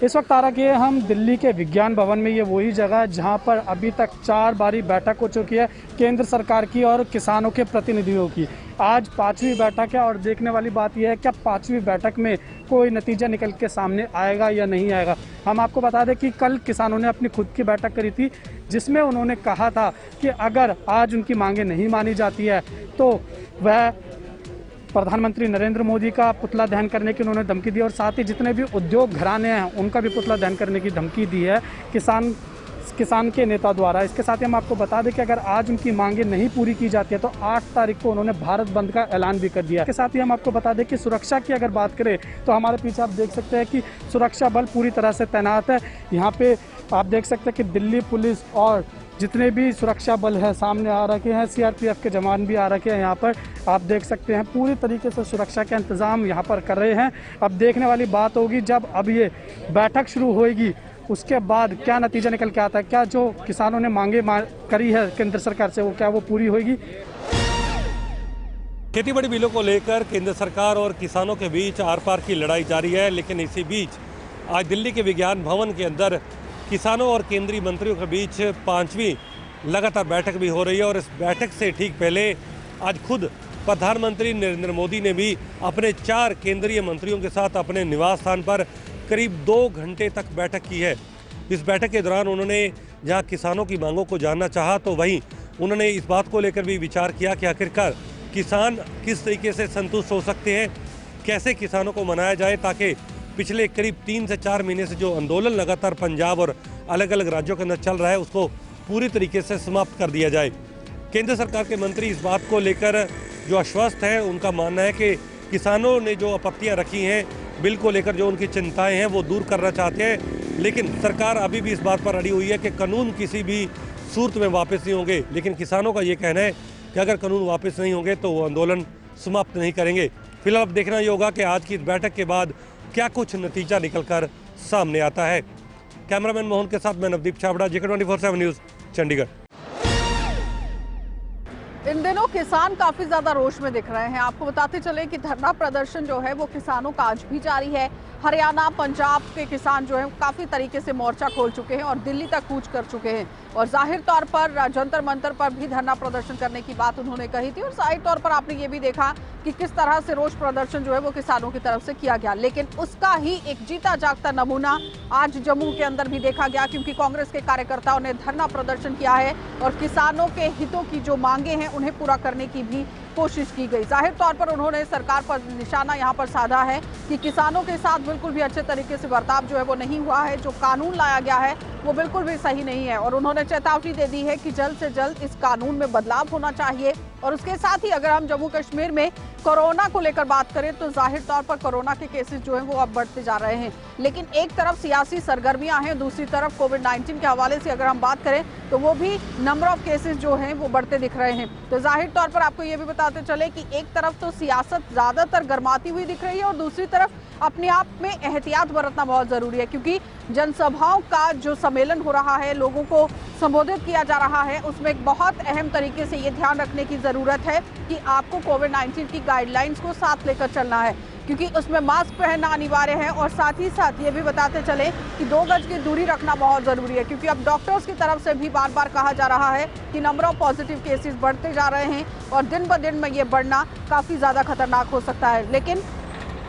इस वक्त आ रखे हैं हम दिल्ली के विज्ञान भवन में। ये वही जगह है जहां पर अभी तक 4 बारी बैठक हो चुकी है केंद्र सरकार की और किसानों के प्रतिनिधियों की। आज 5वीं बैठक है और देखने वाली बात यह है कि 5वीं बैठक में कोई नतीजा निकल के सामने आएगा या नहीं आएगा। हम आपको बता दें कि कल किसानों ने अपनी खुद की बैठक करी थी जिसमें उन्होंने कहा था कि अगर आज उनकी मांगें नहीं मानी जाती है तो वह प्रधानमंत्री नरेंद्र मोदी का पुतला दहन करने की उन्होंने धमकी दी और साथ ही जितने भी उद्योग घराने हैं उनका भी पुतला दहन करने की धमकी दी है किसान के नेता द्वारा। इसके साथ ही हम आपको बता दें कि अगर आज उनकी मांगें नहीं पूरी की जाती है तो 8 तारीख को उन्होंने भारत बंद का ऐलान भी कर दिया। इसके साथ ही हम आपको बता दें कि सुरक्षा की अगर बात करें तो हमारे पीछे आप देख सकते हैं कि सुरक्षा बल पूरी तरह से तैनात है। यहाँ पे आप देख सकते हैं कि दिल्ली पुलिस और जितने भी सुरक्षा बल है सामने आ रखे हैं, सीआरपीएफ के जवान भी आ रखे हैं। यहाँ पर आप देख सकते हैं पूरी तरीके से सुरक्षा के इंतजाम यहाँ पर कर रहे हैं। अब देखने वाली बात होगी जब अब ये बैठक शुरू होएगी उसके बाद क्या नतीजा निकल के आता है, क्या जो किसानों ने मांगे करी है केंद्र सरकार से वो पूरी होगी। खेती बाड़ी बिलों को लेकर केंद्र सरकार और किसानों के बीच आर पार की लड़ाई जारी है, लेकिन इसी बीच आज दिल्ली के विज्ञान भवन के अंदर किसानों और केंद्रीय मंत्रियों के बीच 5वीं लगातार बैठक भी हो रही है। और इस बैठक से ठीक पहले आज खुद प्रधानमंत्री नरेंद्र मोदी ने भी अपने 4 केंद्रीय मंत्रियों के साथ अपने निवास स्थान पर करीब 2 घंटे तक बैठक की है। इस बैठक के दौरान उन्होंने जहां किसानों की मांगों को जानना चाहा तो वहीं उन्होंने इस बात को लेकर भी विचार किया कि आखिरकार किसान किस तरीके से संतुष्ट हो सकते हैं, कैसे किसानों को मनाया जाए ताकि पिछले करीब 3 से 4 महीने से जो आंदोलन लगातार पंजाब और अलग अलग राज्यों के अंदर चल रहा है उसको पूरी तरीके से समाप्त कर दिया जाए। केंद्र सरकार के मंत्री इस बात को लेकर जो आश्वस्त हैं, उनका मानना है कि किसानों ने जो आपत्तियां रखी हैं बिल को लेकर, जो उनकी चिंताएं हैं वो दूर करना चाहते हैं, लेकिन सरकार अभी भी इस बात पर अड़ी हुई है कि कानून किसी भी सूरत में वापस नहीं होंगे। लेकिन किसानों का ये कहना है कि अगर कानून वापस नहीं होंगे तो वो आंदोलन समाप्त नहीं करेंगे। फिलहाल अब देखना ये होगा कि आज की इस बैठक के बाद क्या कुछ नतीजा निकलकर सामने आता है। कैमरामैन मोहन के साथ मैं नवदीप छाबड़ा, JK 24/7 न्यूज़, चंडीगढ़। इन दिनों किसान काफी ज्यादा रोष में दिख रहे हैं। आपको बताते चले कि धरना प्रदर्शन जो है वो किसानों का आज भी जारी है। हरियाणा, पंजाब के किसान जो है काफी तरीके से मोर्चा खोल चुके हैं और दिल्ली तक कूच कर चुके हैं। और जाहिर तौर पर जंतर मंतर पर भी धरना प्रदर्शन करने की बात उन्होंने कही थी। और जाहिर तौर पर आपने ये भी देखा कि किस तरह से रोष प्रदर्शन जो है वो किसानों की तरफ से किया गया। लेकिन उसका ही एक जीता जागता नमूना आज जम्मू के अंदर भी देखा गया, क्योंकि कांग्रेस के कार्यकर्ताओं ने धरना प्रदर्शन किया है और किसानों के हितों की जो मांगे हैं उन्हें पूरा करने की भी कोशिश की गई। जाहिर तौर पर उन्होंने सरकार पर निशाना यहाँ पर साधा है कि किसानों के साथ बिल्कुल भी अच्छे तरीके से बर्ताव जो है वो नहीं हुआ है। जो कानून लाया गया है वो बिल्कुल भी सही नहीं है और उन्होंने चेतावनी दे दी है कि जल्द से जल्द इस कानून में बदलाव होना चाहिए। और उसके साथ ही अगर हम जम्मू कश्मीर में कोरोना को लेकर बात करें तो जाहिर तौर पर कोरोना के केसेस जो हैं वो अब बढ़ते जा रहे हैं। लेकिन एक तरफ सियासी सरगर्मियां हैं, दूसरी तरफ कोविड-19 के हवाले से अगर हम बात करें तो वो भी नंबर ऑफ केसेस जो हैं वो बढ़ते दिख रहे हैं। तो जाहिर तौर पर आपको ये भी बताते चले कि एक तरफ तो सियासत ज्यादातर गर्माती हुई दिख रही है और दूसरी तरफ अपने आप में एहतियात बरतना बहुत जरूरी है, क्योंकि जनसभाओं का जो सम्मेलन हो रहा है, लोगों को संबोधित किया जा रहा है, उसमें एक बहुत अहम तरीके से ये ध्यान रखने की जरूरत है कि आपको कोविड-19 की गाइडलाइंस को साथ लेकर चलना है, क्योंकि उसमें मास्क पहनना अनिवार्य है। और साथ ही साथ ये भी बताते चले कि 2 गज की दूरी रखना बहुत जरूरी है, क्योंकि अब डॉक्टर्स की तरफ से भी बार बार कहा जा रहा है कि नंबर ऑफ पॉजिटिव केसेस बढ़ते जा रहे हैं और दिन ब दिन में ये बढ़ना काफी ज्यादा खतरनाक हो सकता है। लेकिन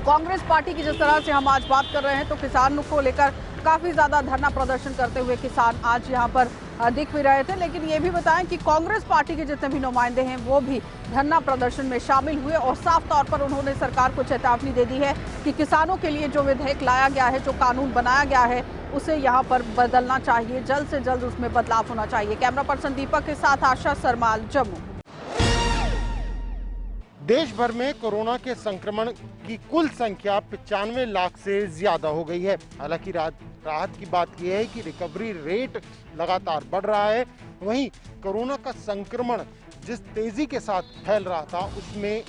कांग्रेस पार्टी की जिस तरह से हम आज बात कर रहे हैं तो किसानों को लेकर काफी ज्यादा धरना प्रदर्शन करते हुए किसान आज यहाँ पर दिख भी रहे थे। लेकिन ये भी बताएं कि कांग्रेस पार्टी के जितने भी नुमाइंदे हैं वो भी धरना प्रदर्शन में शामिल हुए और साफ तौर पर उन्होंने सरकार को चेतावनी दे दी है कि किसानों के लिए जो विधेयक लाया गया है, जो कानून बनाया गया है, उसे यहाँ पर बदलना चाहिए, जल्द से जल्द उसमें बदलाव होना चाहिए। कैमरा पर्सन दीपक के साथ आशा सरमाल, जम्मू। देश भर में कोरोना के संक्रमण की कुल संख्या 95 लाख से ज्यादा हो गई है। हालांकि राहत की बात यह है कि रिकवरी रेट लगातार बढ़ रहा है। वहीं कोरोना का संक्रमण जिस तेजी के साथ फैल रहा था उसमें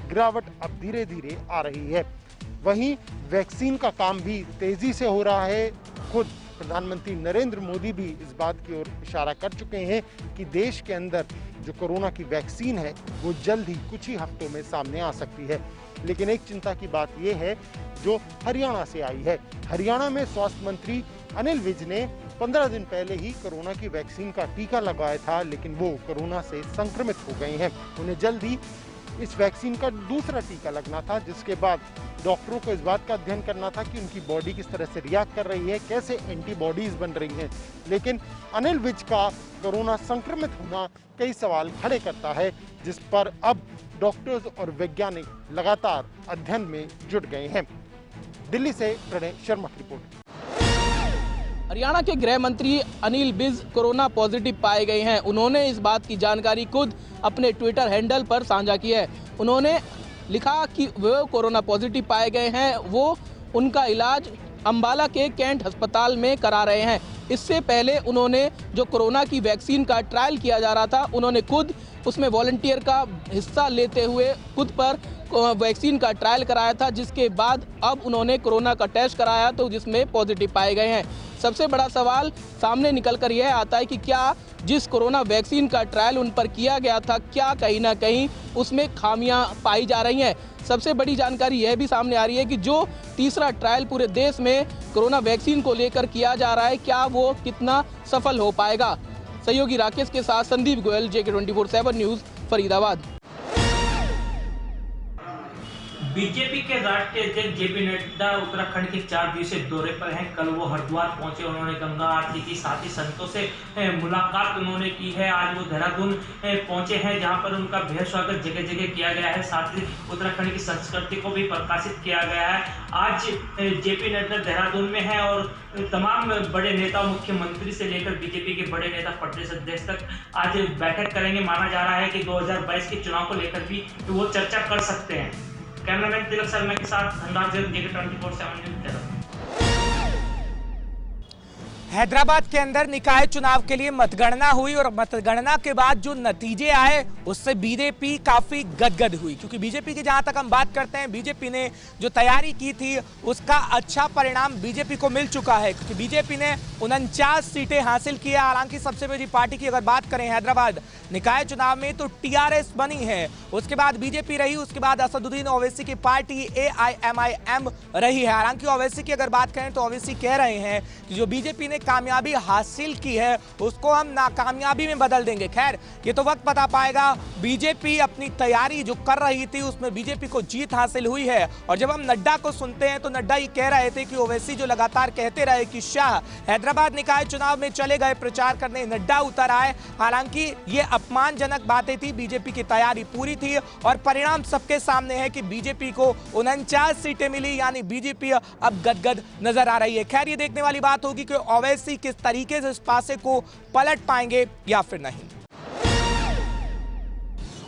गिरावट अब धीरे धीरे आ रही है। वहीं वैक्सीन का काम भी तेजी से हो रहा है। खुद प्रधानमंत्री नरेंद्र मोदी भी इस बात की ओर इशारा कर चुके हैं कि देश के अंदर जो कोरोना की वैक्सीन है वो जल्द ही कुछ ही हफ्तों में सामने आ सकती है। लेकिन एक चिंता की बात यह है, जो हरियाणा से आई है। हरियाणा में स्वास्थ्य मंत्री अनिल विज ने 15 दिन पहले ही कोरोना की वैक्सीन का टीका लगाया था, लेकिन वो कोरोना से संक्रमित हो गए हैं। उन्हें जल्द ही इस वैक्सीन का दूसरा टीका लगना था, जिसके बाद डॉक्टरों को इस बात का अध्ययन करना था कि उनकी बॉडी किस तरह से रिएक्ट कर रही है, कैसे एंटीबॉडीज बन रही हैं। लेकिन अनिल विज का कोरोना संक्रमित होना कई सवाल खड़े करता है, जिस पर अब डॉक्टर्स और वैज्ञानिक लगातार अध्ययन में जुट गए हैं। दिल्ली से प्रणय शर्मा की रिपोर्ट। हरियाणा के गृह मंत्री अनिल विज कोरोना पॉजिटिव पाए गए हैं। उन्होंने इस बात की जानकारी खुद अपने ट्विटर हैंडल पर साझा की है। उन्होंने लिखा कि वो कोरोना पॉजिटिव पाए गए हैं, वो उनका इलाज अंबाला के कैंट अस्पताल में करा रहे हैं। इससे पहले उन्होंने जो कोरोना की वैक्सीन का ट्रायल किया जा रहा था, उन्होंने खुद उसमें वॉलंटियर का हिस्सा लेते हुए खुद पर वैक्सीन का ट्रायल कराया था, जिसके बाद अब उन्होंने कोरोना का टेस्ट कराया तो जिसमें पॉजिटिव पाए गए हैं। सबसे बड़ा सवाल सामने निकल कर यह आता है कि क्या जिस कोरोना वैक्सीन का ट्रायल उन पर किया गया था, क्या कहीं ना कहीं उसमें खामियां पाई जा रही हैं। सबसे बड़ी जानकारी यह भी सामने आ रही है कि जो तीसरा ट्रायल पूरे देश में कोरोना वैक्सीन को लेकर किया जा रहा है, क्या वो कितना सफल हो पाएगा। सहयोगी राकेश के साथ Sandeep Goyal, JK 24/7 news, Faridabad. BJP के राष्ट्रीय अध्यक्ष JP नड्डा उत्तराखंड के 4 दिवसीय दौरे पर हैं। कल वो हरिद्वार पहुंचे, उन्होंने गंगा आरती की, साथ ही संतों से मुलाकात उन्होंने की है। आज वो देहरादून पहुंचे हैं, जहां पर उनका बेहद स्वागत जगह जगह किया गया है। साथ ही उत्तराखंड की संस्कृति को भी प्रकाशित किया गया है। आज JP नड्डा देहरादून में है और तमाम बड़े नेता, मुख्यमंत्री से लेकर बीजेपी के बड़े नेता, प्रदेश अध्यक्ष तक आज बैठक करेंगे। माना जा रहा है कि 2022 के चुनाव को लेकर भी वो चर्चा कर सकते हैं। कैमरामैन तिलक शर्मा के साथ धनराज जैन, JK 24/7 न्यूज़। हैदराबाद के अंदर निकाय चुनाव के लिए मतगणना हुई और मतगणना के बाद जो नतीजे आए उससे बीजेपी काफी गदगद हुई, क्योंकि बीजेपी की जहां तक हम बात करते हैं, बीजेपी ने जो तैयारी की थी उसका अच्छा परिणाम बीजेपी को मिल चुका है, क्योंकि बीजेपी ने 49 सीटें हासिल की है। हालांकि सबसे बड़ी पार्टी की अगर बात करें हैदराबाद निकाय चुनाव में तो TRS बनी है, उसके बाद बीजेपी रही, उसके बाद असदुद्दीन ओवैसी की पार्टी AIMIM रही है। हालांकि ओवैसी की अगर बात करें तो ओवैसी कह रहे हैं कि जो बीजेपी ने कामयाबी हासिल की है उसको हम नाकामयाबी में बदल देंगे। खैर, ये तो वक्त बता पाएगा। बीजेपी अपनी तैयारी जो कर रही थी उसमें बीजेपी को जीत हासिल हुई है। और जब हम नड्डा को सुनते हैं तो नड्डा ये कह रहे थे कि ओवैसी जो लगातार कहते रहे कि शाह हैदराबाद निकाय चुनाव में चले गए प्रचार करने, नड्डा उतर आए। हालांकि ये अपमानजनक बातें थी, बीजेपी की तैयारी पूरी थी और परिणाम सबके सामने है कि बीजेपी को 49 सीटें मिली, यानी बीजेपी अब गदगद नजर आ रही है। खैर, ये देखने वाली बात होगी कि ओवैसी किस तरीके से इस पासे को पलट पाएंगे या फिर नहीं।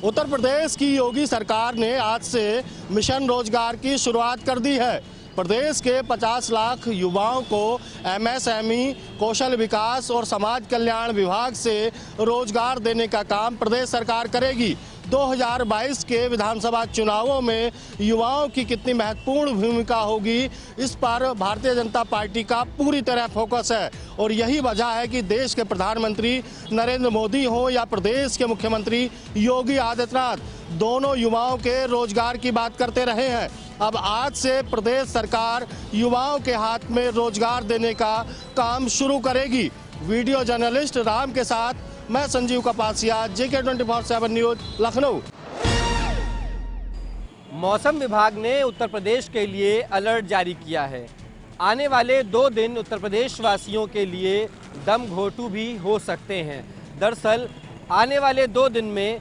उत्तर प्रदेश की योगी सरकार ने आज से मिशन रोजगार की शुरुआत कर दी है। प्रदेश के 50 लाख युवाओं को MSME, कौशल विकास और समाज कल्याण विभाग से रोजगार देने का काम प्रदेश सरकार करेगी। 2022 के विधानसभा चुनावों में युवाओं की कितनी महत्वपूर्ण भूमिका होगी, इस पर भारतीय जनता पार्टी का पूरी तरह फोकस है। और यही वजह है कि देश के प्रधानमंत्री नरेंद्र मोदी हो या प्रदेश के मुख्यमंत्री योगी आदित्यनाथ, दोनों युवाओं के रोजगार की बात करते रहे हैं। अब आज से प्रदेश सरकार युवाओं के हाथ में रोजगार देने का काम शुरू करेगी। वीडियो जर्नलिस्ट राम के साथ मैं संजीव कपासिया, JK 24/7 न्यूज़, लखनऊ। मौसम विभाग ने उत्तर प्रदेश के लिए अलर्ट जारी किया है। आने वाले 2 दिन उत्तर प्रदेश वासियों के लिए दम घोंटू भी हो सकते हैं। दरअसल आने वाले 2 दिन में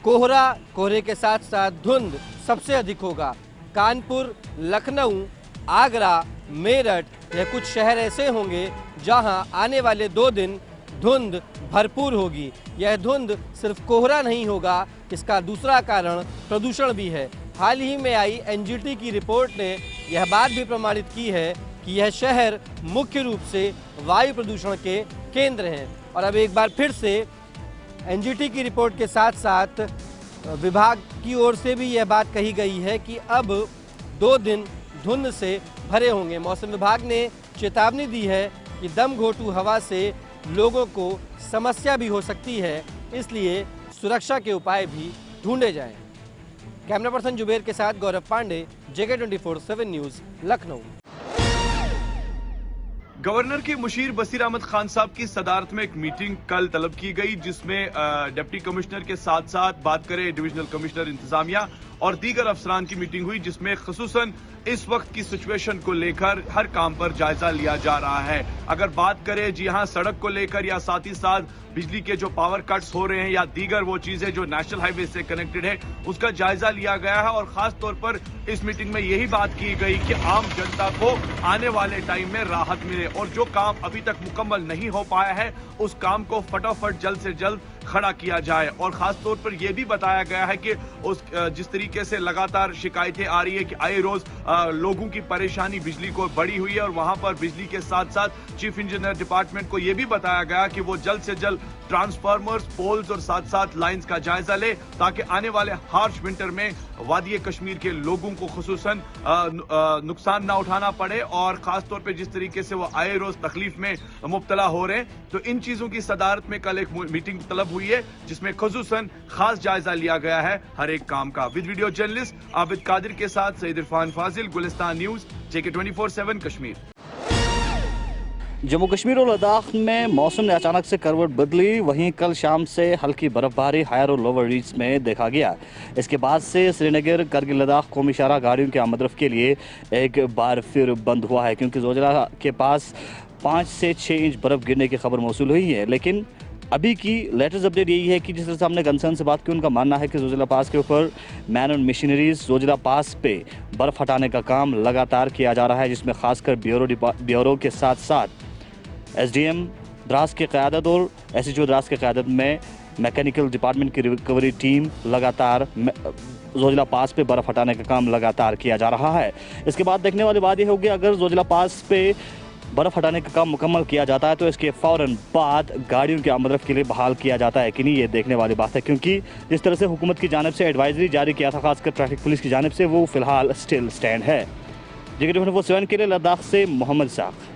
कोहरे के साथ साथ धुंध सबसे अधिक होगा। कानपुर, लखनऊ, आगरा, मेरठ, यह कुछ शहर ऐसे होंगे जहां आने वाले 2 दिन धुंध भरपूर होगी। यह धुंध सिर्फ कोहरा नहीं होगा, इसका दूसरा कारण प्रदूषण भी है। हाल ही में आई NGT की रिपोर्ट ने यह बात भी प्रमाणित की है कि यह शहर मुख्य रूप से वायु प्रदूषण के केंद्र हैं। और अब एक बार फिर से NGT की रिपोर्ट के साथ साथ विभाग की ओर से भी यह बात कही गई है कि अब 2 दिन धुंध से भरे होंगे। मौसम विभाग ने चेतावनी दी है कि दम घोंटू हवा से लोगों को समस्या भी हो सकती है, इसलिए सुरक्षा के उपाय भी ढूंढे जाएं। कैमरा पर्सन जुबेर के साथ Gaurav Pandey, JK24/7 news, Lucknow. Governor के मुशीर बसीर अहमद खान साहब की सदारत में एक मीटिंग कल तलब की गई, जिसमें डिप्टी कमिश्नर के साथ साथ बात करें डिविजनल कमिश्नर इंतजामिया और दीगर अफसरान की मीटिंग हुई, जिसमें खुसूसन इस वक्त की सिचुएशन को लेकर हर काम पर जायजा लिया जा रहा है। अगर बात करें जी हाँ सड़क को लेकर या साथ ही साथ बिजली के जो पावर कट्स हो रहे हैं या दीगर वो चीजें जो नेशनल हाईवे से कनेक्टेड है, उसका जायजा लिया गया है। और खास तौर पर इस मीटिंग में यही बात की गई कि आम जनता को आने वाले टाइम में राहत मिले और जो काम अभी तक मुकम्मल नहीं हो पाया है उस काम को फटाफट जल्द से जल्द खड़ा किया जाए। और खास तौर पर यह भी बताया गया है कि उस जिस तरीके से लगातार शिकायतें आ रही है कि आए रोज लोगों की परेशानी बिजली को बढ़ी हुई है और वहां पर बिजली के साथ साथ चीफ इंजीनियर डिपार्टमेंट को यह भी बताया गया कि वो जल्द से जल्द ट्रांसफार्मर्स, पोल्स और साथ साथ लाइंस का जायजा ले, ताकि आने वाले हार्श विंटर में वादी कश्मीर के लोगों को खुसूसन नुकसान ना उठाना पड़े। और खास तौर पे जिस तरीके से वो आए रोज तकलीफ में मुब्तला हो रहे हैं, तो इन चीजों की सदारत में कल एक मीटिंग तलब हुई है, जिसमें खुसूसन खास जायजा लिया गया है हर एक काम का। With video journalist Abid Qadir के साथ सईद इरफान फाजिल, गुलिस्तान न्यूज, JK24/7 कश्मीर। जम्मू कश्मीर और लद्दाख में मौसम ने अचानक से करवट बदली। वहीं कल शाम से हल्की बर्फबारी हायर और लोअर रीज में देखा गया। इसके बाद से श्रीनगर करगिल लद्दाख कौमी शाहराह गाड़ियों के आमदरफ्त के लिए एक बार फिर बंद हुआ है, क्योंकि जोजिला के पास 5 से 6 इंच बर्फ़ गिरने की खबर मौसूल हुई है। लेकिन अभी की लेटेस्ट अपडेट यही है कि जिस तरह से हमने कंसर्न से बात की, उनका मानना है कि जोजिला पास के ऊपर मैन एंड मशीनरीज जोजिला पास पे बर्फ़ हटाने का काम लगातार किया जा रहा है, जिसमें खासकर ब्यूरो के साथ साथ SDM द्रास की क़यादत और SHO द्रास की क़यादत में मैकेनिकल डिपार्टमेंट की रिकवरी टीम लगातार जोजिला पास पे बर्फ़ हटाने का काम लगातार किया जा रहा है। इसके बाद देखने वाली बात यह होगी, अगर जोजिला पास पे बर्फ़ हटाने का काम मुकम्मल किया जाता है तो इसके फ़ौरन बाद गाड़ियों के आमदरफ्त के लिए बहाल किया जाता है कि नहीं, ये देखने वाली बात है। क्योंकि जिस तरह से हुकूमत की जानिब से एडवाइजरी जारी किया था, खासकर ट्रैफिक पुलिस की जानिब से, वो फ़िलहाल स्टिल स्टैंड है। JK24/7 के लिए लद्दाख से मोहम्मद साख।